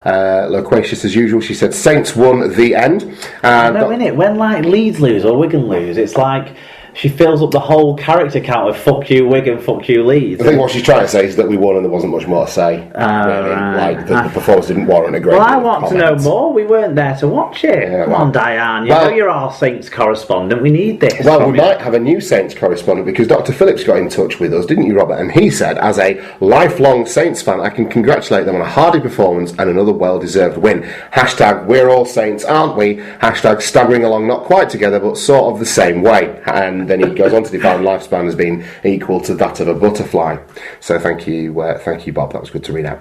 Loquacious as usual, she said Saints won the end. And no, innit? When like Leeds lose or Wigan lose, it's like she fills up the whole character count of fuck you Wigan, fuck you Leeds. I think what she's trying to say is that we won and there wasn't much more to say. Really. Like the performance didn't warrant a great deal I want to know more. We weren't there to watch it. Yeah, Come on, Diane. You know you're our Saints correspondent. We need this. Well, we might have a new Saints correspondent because Dr. Phillips got in touch with us, didn't you, Robert? And he said, as a lifelong Saints fan, I can congratulate them on a hardy performance and another well-deserved win. Hashtag we're all Saints, aren't we? Hashtag staggering along not quite together but sort of the same way. And then he goes on to define lifespan as being equal to that of a butterfly. So thank you, Bob. That was good to read out.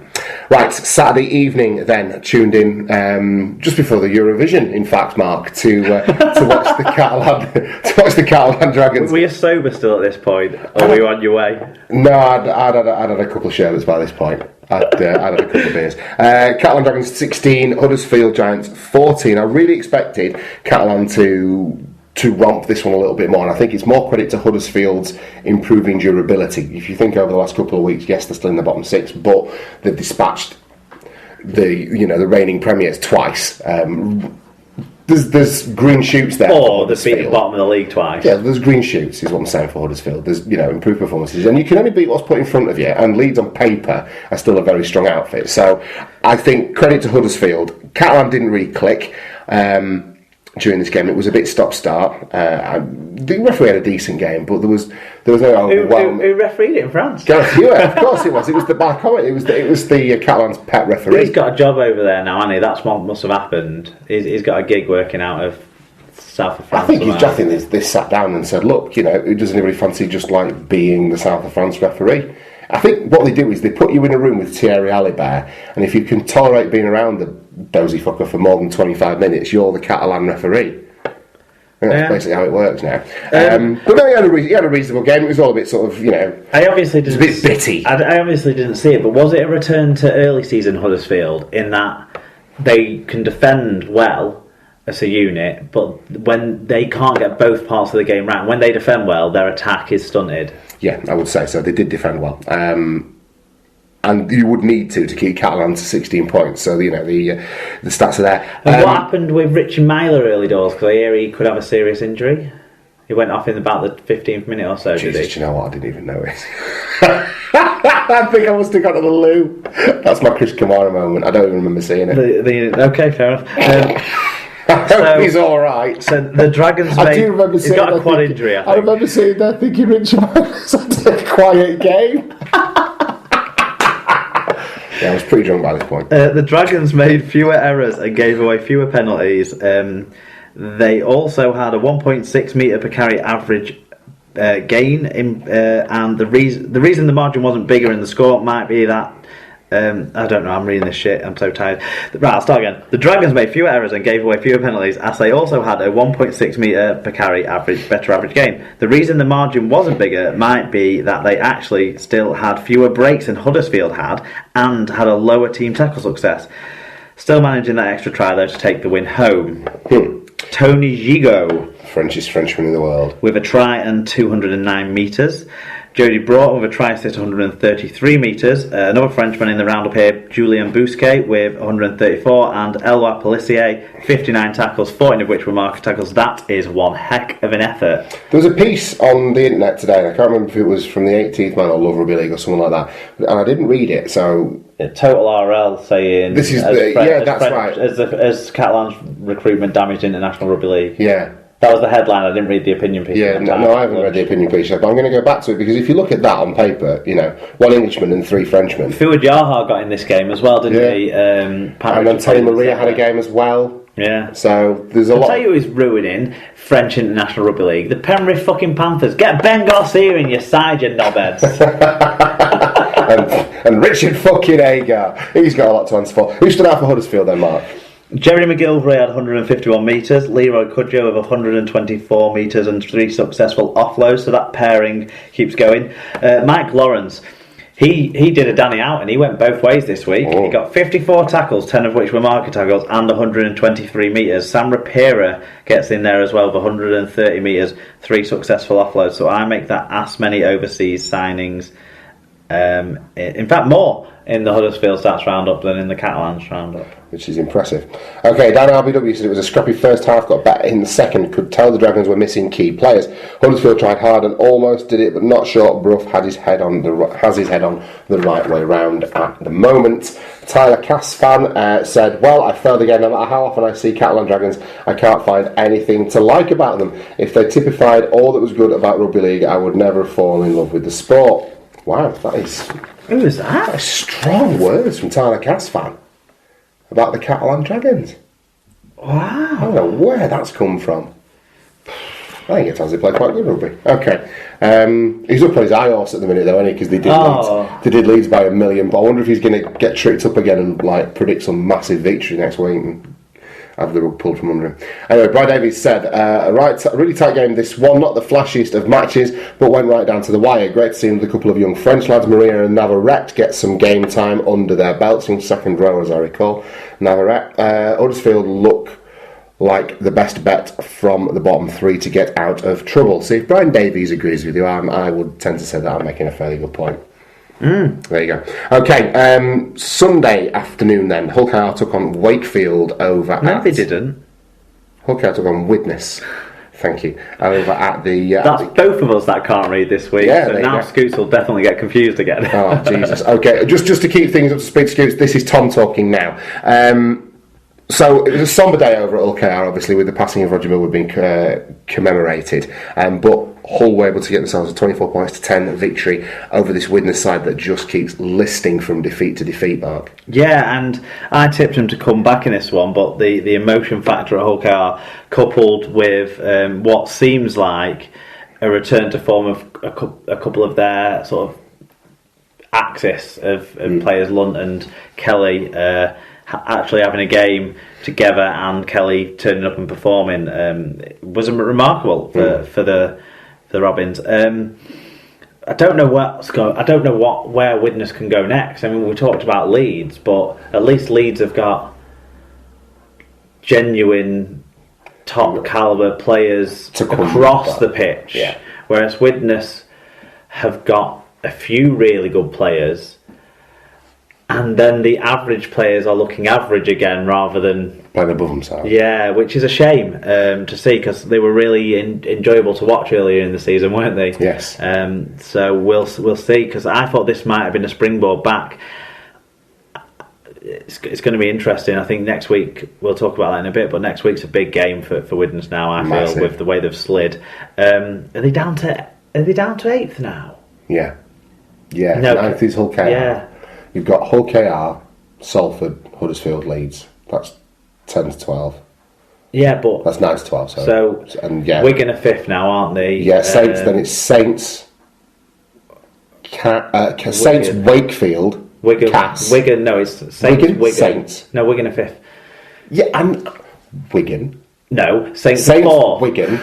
Right, Saturday evening then, tuned in just before the Eurovision, in fact, Mark, to watch the Catalan Dragons. Were you sober still at this point, or were you on your way? No, I'd had a couple of sherbets by this point. I'd had a couple of beers. Catalan Dragons 16, Huddersfield Giants 14. I really expected Catalan to romp this one a little bit more, and I think it's more credit to Huddersfield's improving durability. If you think over the last couple of weeks, yes, they're still in the bottom six, but they've dispatched the reigning premiers twice. There's green shoots there. Or they've beat the bottom of the league twice. Yeah, there's green shoots is what I'm saying for Huddersfield. There's improved performances, and you can only beat what's put in front of you. And Leeds on paper are still a very strong outfit. So I think credit to Huddersfield. Catalan didn't really click. During this game, it was a bit stop-start. The referee had a decent game, but there was no overwhelm. Who refereed it in France? Gareth Hewitt, of course it was. It was the back comment. It was the Catalan's pet referee. He's got a job over there now, hasn't he? That's what must have happened. He's got a gig working out of south of France. I think they sat down and said, "Look, does anybody fancy just like being the south of France referee?" I think what they do is they put you in a room with Thierry Alibert, and if you can tolerate being around the dozy fucker for more than 25 minutes, you're the Catalan referee. I think that's basically how it works now. But no, he had a reasonable game. It was all a bit sort of, I obviously didn't. It's a bit bitty. I obviously didn't see it, but was it a return to early season Huddersfield in that they can defend well as a unit, but when they can't get both parts of the game right, when they defend well, their attack is stunted? Yeah, I would say so. They did defend well. And you would need to keep Catalan to 16 points. So, the stats are there. And what happened with Richie Myler early doors? Because I hear he could have a serious injury. He went off in about the 15th minute or so, Jesus, did he? Do you know what? I didn't even know it. I think I must have gone to the loo. That's my Chris Kamara moment. I don't even remember seeing it. Okay, fair enough. So, he's all right. So the Dragons. He's got a quad injury. I remember sitting there thinking Richard Myers had a quiet game. Yeah, I was pretty drunk by this point. The Dragons made fewer errors and gave away fewer penalties. They also had a 1.6 metre per carry average gain, and the reason the margin wasn't bigger in the score might be that. I don't know, I'm reading this shit, I'm so tired. Right, I'll start again. The Dragons made fewer errors and gave away fewer penalties, as they also had a 1.6 metre per carry better average gain. The reason the margin wasn't bigger might be that they actually still had fewer breaks than Huddersfield had, and had a lower team tackle success. Still managing that extra try though to take the win home. Tony Gigot, Frenchest Frenchman in the world, with a try and 209 metres. Jody Broughton with a try assist 133 metres. Another Frenchman in the roundup here, Julien Bousquet with 134, and Eloi Pelissier 59 tackles, 14 of which were marker tackles. That is one heck of an effort. There was a piece on the internet today, and I can't remember if it was from the 18th Man or Love Rugby League or something like that, and I didn't read it, so... Total RL saying... This is right. As Catalan's recruitment damaged International Rugby League. Yeah. That was the headline. I didn't read the opinion piece. Yeah, no, I haven't read the opinion piece yet, but I'm going to go back to it because if you look at that on paper, one Englishman and three Frenchmen. Fuad Yaha got in this game as well, didn't he? And then Tony Maria had a game as well. Yeah. So there's a lot. I'll tell you who's ruining French International Rugby League. The Penrith fucking Panthers. Get Ben Garcia in your side, you knobheads. and Richard fucking Agar. He's got a lot to answer for. Who stood out for Huddersfield then, Mark? Jerry McGilvray had 151 metres, Leroy Cudjoe with 124 metres and 3 successful offloads, so that pairing keeps going. Mike Lawrence, he did a Danny out and he went both ways this week. He got 54 tackles, 10 of which were marker tackles, and 123 metres. Sam Rapira gets in there as well with 130 metres, 3 successful offloads, so I make that as many overseas signings. In fact, more. in the Huddersfield Stats Roundup than in the Catalans Roundup. Which is impressive. Okay, Dan RBW said it was a scrappy first half, got better in the second, could tell the Dragons were missing key players. Huddersfield tried hard and almost did it, but not sure. Brough has his head on the right way round at the moment. Tyler Cass fan said, well, I failed again. No matter how often I see Catalan Dragons, I can't find anything to like about them. If they typified all that was good about rugby league, I would never have fallen in love with the sport. Wow, that is... Who was that? That is strong words from Tyler Cass fan about the Catalan Dragons. Wow. I don't know where that's come from. I think it has. They play quite good rugby. Okay. He's up on his high horse at the minute, though, isn't he? Because they did Leeds by 1 million. But I wonder if he's going to get tricked up again and like predict some massive victory next week and have the rug pulled from under him. Anyway, Brian Davies said, a really tight game this one, not the flashiest of matches, but went right down to the wire. Great to see a couple of young French lads, Maria and Navarrete, get some game time under their belts in second row, as I recall. Navarrete, Huddersfield look like the best bet from the bottom three to get out of trouble. See, if Brian Davies agrees with you, I would tend to say that I'm making a fairly good point. There you go. Okay, Sunday afternoon then, Hull KR took on Wakefield over No, they didn't. Hull KR took on Widnes. Thank you. Over at the... That's both of us that can't read this week, Yeah, so now Scoots will definitely get confused again. Oh, Jesus. Okay, just to keep things up to speed, Scoots, this is Tom talking now. So it was a sombre day over at Hull KR, obviously, with the passing of Roger Millwood being commemorated. But Hull were able to get themselves a 24 points to 10 victory over this Widnes side that just keeps listing from defeat to defeat, Mark. Yeah, and I tipped him to come back in this one, but the emotion factor at Hull KR, coupled with what seems like a return to form of a couple of their sort of axis of players, Lunt and Kelly, actually having a game together and Kelly turning up and performing was remarkable for the Robins. I don't know where Widnes can go next. I mean, we talked about Leeds, but at least Leeds have got genuine top caliber players across the pitch, whereas Widnes have got a few really good players. And then the average players are looking average again rather than playing above themselves. Yeah, which is a shame to see because they were really enjoyable to watch earlier in the season, weren't they? Yes. So we'll see because I thought this might have been a springboard back. It's going to be interesting. I think next week we'll talk about that in a bit, but next week's a big game for Widnes now. I feel with the way they've slid. Are they down to 8th now? Yeah. No, 9th is Hull KR. Yeah. You've got Hull KR, Salford, Huddersfield, Leeds. That's 10 to 12. Yeah, but that's 9 to 12. So and Wigan are 5th now, aren't they? Yeah, Saints. Then it's Saints, Saints, Wakefield, Wigan. Cass. Wigan. No, it's Saints. Wigan. Saints. No, Wigan are 5th. Yeah, and Wigan. No, Saints 4th. Wigan.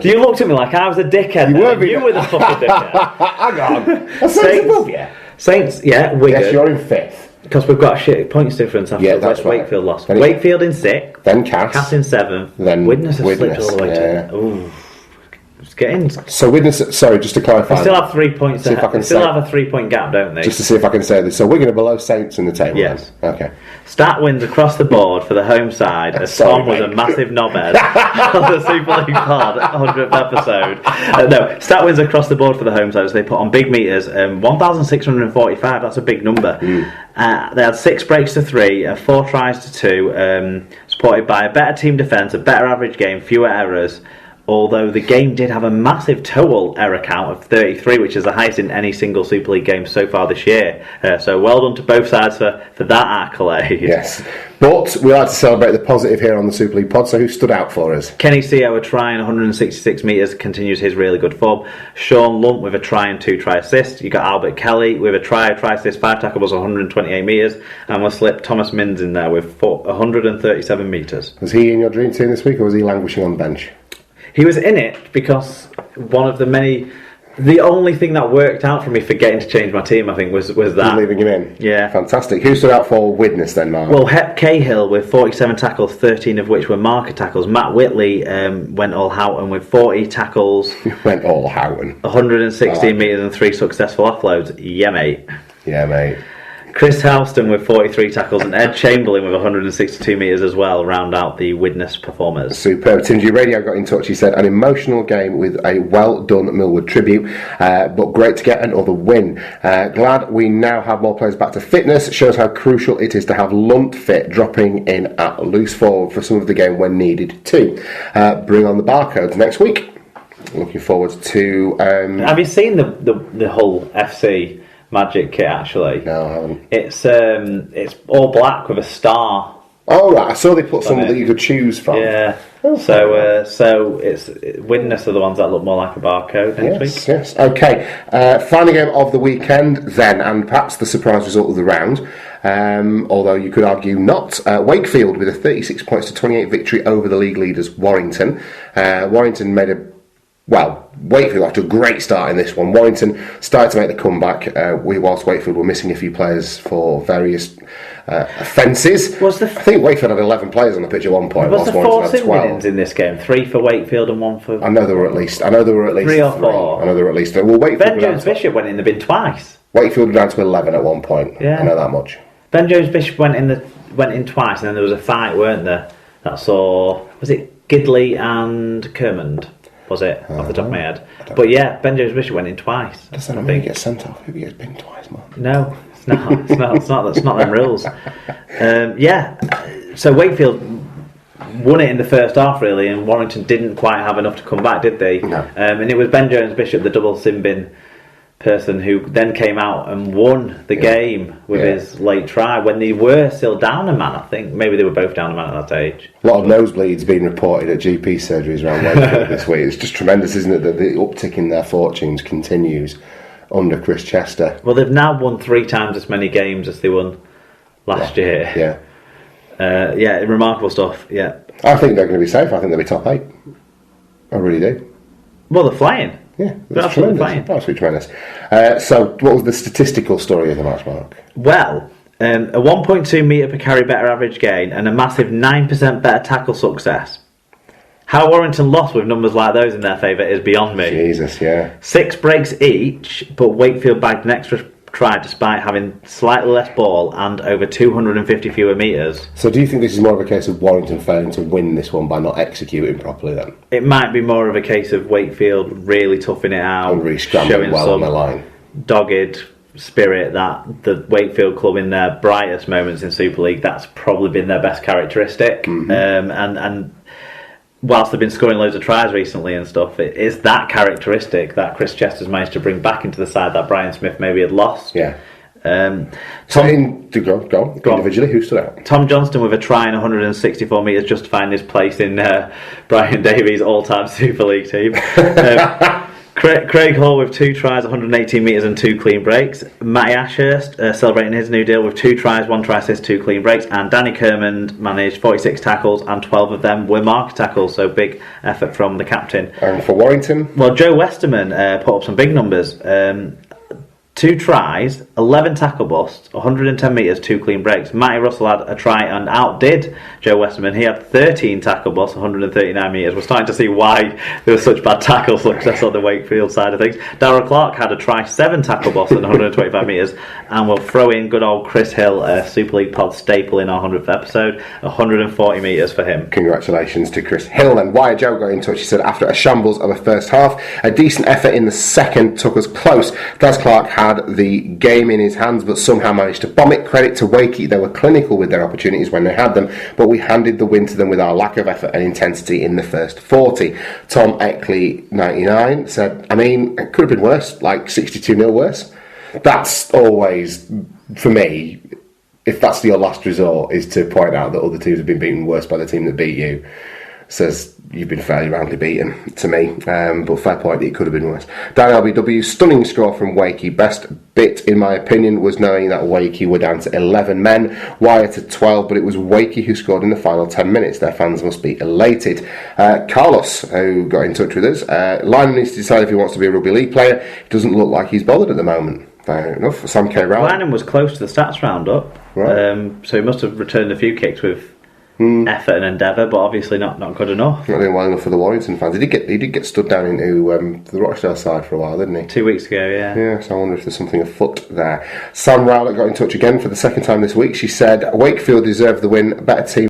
You looked at me like I was a dickhead. You were the fucking dickhead. Hang on. Saints above you. Saints, Wigan. Yes, you're in 5th. Because we've got a shit points difference after that's Wakefield right. lost. Wakefield in 6th. Then Cass in 7th. Then Widnes have slipped all the way to... Ooh. It's getting... So Widnes, sorry, just to clarify... They still have 3 points ahead. They still have a 3-point gap, don't they? Just to see if I can say this. So Wigan are below Saints in the table. Yes. Then. Okay. Stat wins across the board for the home side as Tom was a massive knobhead on the Super League pod 100th episode. Stat wins across the board for the home side as they put on big meters, 1,645, that's a big number. They had 6 breaks to 3, 4 tries to 2, supported by a better team defence, a better average game, fewer errors. Although the game did have a massive total error count of 33, which is the highest in any single Super League game so far this year. So well done to both sides for that accolade. Yes. But we like to celebrate the positive here on the Super League pod, so who stood out for us? Kenny Seo, a try and 166 metres, continues his really good form. Sean Lunt with a try and 2 try assists. You got Albert Kelly with a try assist, 5 tackles, 128 metres. And we'll slip Thomas Mins in there with 137 metres. Was he in your dream team this week, or was he languishing on the bench? He was in it because one of the only thing that worked out for me for getting to change my team, I think, was that. Leaving him in? Yeah. Fantastic. Who stood out for Widnes then, Mark? Well, Hep Cahill with 47 tackles, 13 of which were marker tackles. Matt Whitley went all Houghton with 40 tackles. Went all Houghton. 116 metres and 3 successful offloads. Yeah, mate. Yeah, mate. Chris Houston with 43 tackles and Ed Chamberlain with 162 metres as well round out the Widnes performers. Superb. Tim G Radio got in touch. He said, an emotional game with a well done Millwood tribute, but great to get another win. Glad we now have more players back to fitness. Shows how crucial it is to have Lunt fit, dropping in at loose forward for some of the game when needed to. Bring on the barcodes next week. Looking forward to... Have you seen the whole FC Magic kit, actually? No, I haven't. It's all black with a star. Oh, right. I saw they put some that you could choose from. Yeah. So it's Widnes are the ones that look more like a barcode next week. Yes. Okay. Final game of the weekend then, and perhaps the surprise result of the round. Although you could argue not. Wakefield with a 36 points to 28 victory over the league leaders Warrington. Warrington made Wakefield off to a great start in this one. Warrington started to make the comeback, whilst Wakefield were missing a few players for various offences. I think Wakefield had 11 players on the pitch at one point. Was there Warrington four had 12. winnings in this game? 3 for Wakefield and 1 for... I know there were at least 3 or 4. I know there were at least 3. Well, Wakefield Ben Jones Bishop went in the bin twice. Wakefield were down to 11 at one point. Yeah. I know that much. Ben Jones Bishop went in twice, and then there was a fight, weren't there? That saw... Was it Gidley and Kermond? Was it, off the top of my head? But yeah, Ben Jones Bishop went in twice. Does that mean he gets sent off if he gets been twice, man? No, it's not. It's not them rules. So Wakefield won it in the first half, really, and Warrington didn't quite have enough to come back, did they? No. And it was Ben Jones Bishop, the double sin bin person, who then came out and won the game with his late try when they were still down a man. I think maybe they were both down a man at that age. A lot of nosebleeds being reported at GP surgeries around Wakefield this week. It's just tremendous, isn't it, that the uptick in their fortunes continues under Chris Chester. Well, they've now won 3 times as many games as they won last year. Remarkable stuff. Yeah, I think they're going to be safe. I think they'll be top 8. I really do. Well, they're flying. Yeah, that's tremendous. Absolutely tremendous. So, what was the statistical story of the match, Mark? Well, a 1.2 metre per carry better average gain and a massive 9% better tackle success. How Warrington lost with numbers like those in their favour is beyond me. Jesus, yeah. 6 breaks each, but Wakefield bagged an extra try despite having slightly less ball and over 250 fewer metres. So do you think this is more of a case of Warrington failing to win this one by not executing properly then? It might be more of a case of Wakefield really toughing it out, and really scrambling well on the line. Dogged spirit that the Wakefield club in their brightest moments in Super League, that's probably been their best characteristic. Mm-hmm. And whilst they've been scoring loads of tries recently and stuff, it is that characteristic that Chris Chester's managed to bring back into the side that Brian Smith maybe had lost. Yeah. Go individually, who stood out? Tom Johnston with a try in 164 metres, justifying his place in Brian Davies' all-time Super League team. Craig Hall with 2 tries, 118 metres and 2 clean breaks. Matty Ashurst celebrating his new deal with 2 tries, 1 try assist, 2 clean breaks. And Danny Kermond managed 46 tackles and 12 of them were mark tackles, so big effort from the captain. And for Warrington? Well, Joe Westerman put up some big numbers. 2 tries, 11 tackle busts, 110 metres, 2 clean breaks. Matty Russell had a try and outdid Joe Westerman. He had 13 tackle busts, 139 metres. We're starting to see why there was such bad tackle success on the Wakefield side of things. Darrell Clark had a try, 7 tackle busts and 125 metres. And we'll throw in good old Chris Hill, a Super League pod staple in our 100th episode, 140 metres for him. Congratulations to Chris Hill. And Wire Joe got in touch. He said, after a shambles of a first half, a decent effort in the second took us close. Daz Clark had the game in his hands but somehow managed to bomb it. Credit to Wakey, they were clinical with their opportunities when they had them, but we handed the win to them with our lack of effort and intensity in the first 40. Tom Eckley 99 said, it could have been worse, like 62-0 worse. That's always, for me, if that's your last resort, is to point out that other teams have been beaten worse by the team that beat you. Says you've been fairly roundly beaten to me, but fair point, it could have been worse. Dan LBW, stunning score from Wakey. Best bit, in my opinion, was knowing that Wakey were down to 11 men, Wire to 12, but it was Wakey who scored in the final 10 minutes. Their fans must be elated. Carlos, who got in touch with us, Lyman needs to decide if he wants to be a rugby league player. It doesn't look like he's bothered at the moment. Fair enough. Sam K. Rowell. Lyman was close to the stats roundup, right. So he must have returned a few kicks with effort and endeavour, but obviously not good enough. Not doing well enough for the Warrington fans. He did get stood down into the Rochdale side for a while, didn't he? 2 weeks ago, yeah. Yeah, so I wonder if there's something afoot there. Sam Rowlett got in touch again for the second time this week. She said, Wakefield deserved the win, better team.